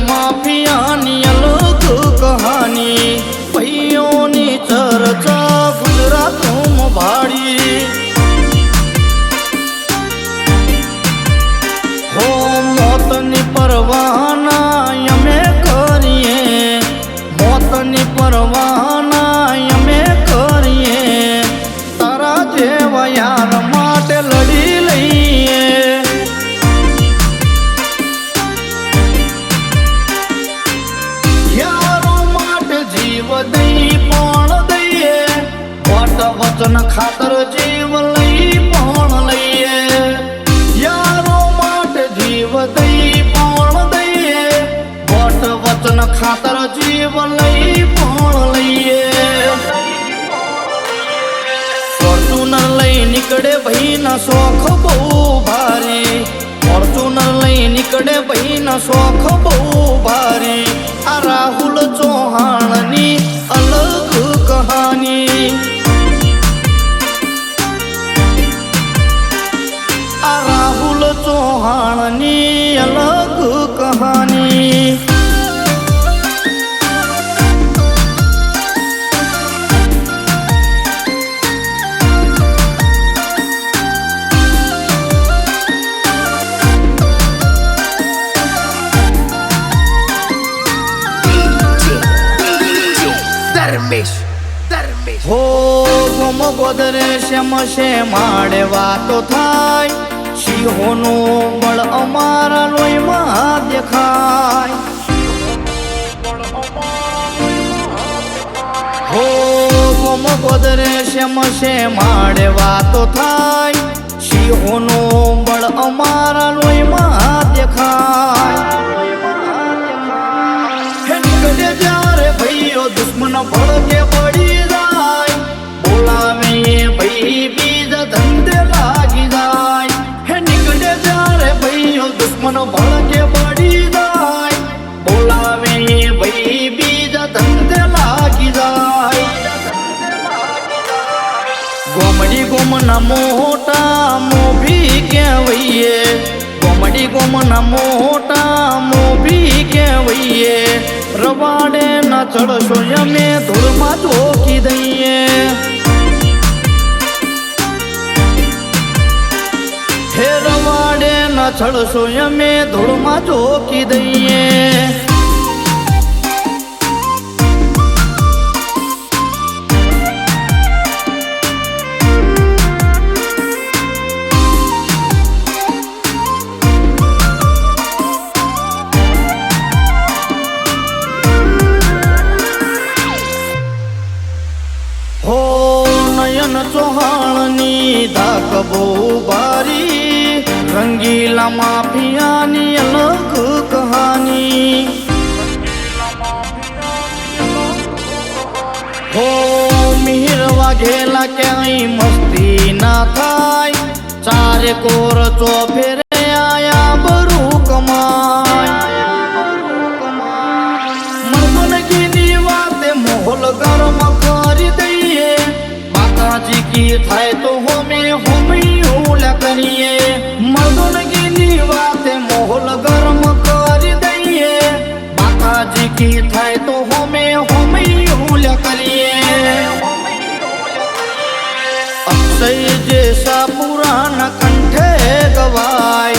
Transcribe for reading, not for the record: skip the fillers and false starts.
માફિયાની અલગ કહાની ભાઈઓની ચર્ચા ગુજરાતમાં ભાડી હો મોતની પરવાના અમે કરીએ મોતની પરવાના અમે કરીએ તારા જેવા યાર માટે લડી લઈએ યારો માટે જીવ દઈ પણ દઈએ વટ વચન ખાતર જીવ લઈ પણ લઈએ યારો માટે જીવ દઈ પણ દઈએ વટ વચન ખાતર જીવ લઈ પણ લઈએ ફોર્ચ્યુનર લઈ નીકળે ભાઈના શોખ બહુ ભારી ફોર્ચ્યુનર લઈ નીકળે ભાઈના શોખ બહુ ભારી આ રાહુલ ચૌહાણની અલગ કહાની આ રાહુલ ચૌહાણની અલગ કહાની હો ગમ ગોદરે શ્યામ છે માડે વાતો થાય સિંહોનું બળ અમારા લોહીમાં દેખાય હો ગમ ગોદરે શ્યામ છે માડે વાતો થાય સિંહોનું બળ અમારા લોહીમાં દેખાય નીકળે જ્યારે ભાઈઓ દુશ્મન ભડકે પડી જાય બોલાવે ભાઈ બીજા ધંધે લાગી જાય હે નીકળે જ્યારે ભાઈઓ દુશ્મન ભડકે પડી જાય બોલાવે ભાઈ બીજા ધંધે લાગી જાય ગોમડી ગોમના મોટા મોભી કહેવાઈએ ગોમડી ગોમના મોટા મોભી કહેવાઈએ રવાડે ના ચડશો અમે ધૂળમાં ચોકી દઈએ હે રવાડે ના ચડશો અમે ધૂળમાં ચોકી દઈએ ચૌહાણની ધાક બહુ બારી રંગીલા માફિયાની અલગ કહાની હો મિહિર વાઘેલા ક્યાંય મસ્તી ના થાય ચારે કોર ચોફેરે આયા બરું કમાય મર્દનગીની વાતે મોહલ ગરમ કરી દઈએ માતાજી કી થાય તો હોમે હોમિયું કરીએ મર્દનગીની વાતે મોહલ ગરમ કરી દઈએ માતાજી કી થાય તો હોમે હોમિયું કરીએ અક્ષય જેસા પુરાણ કંઠે ગવાય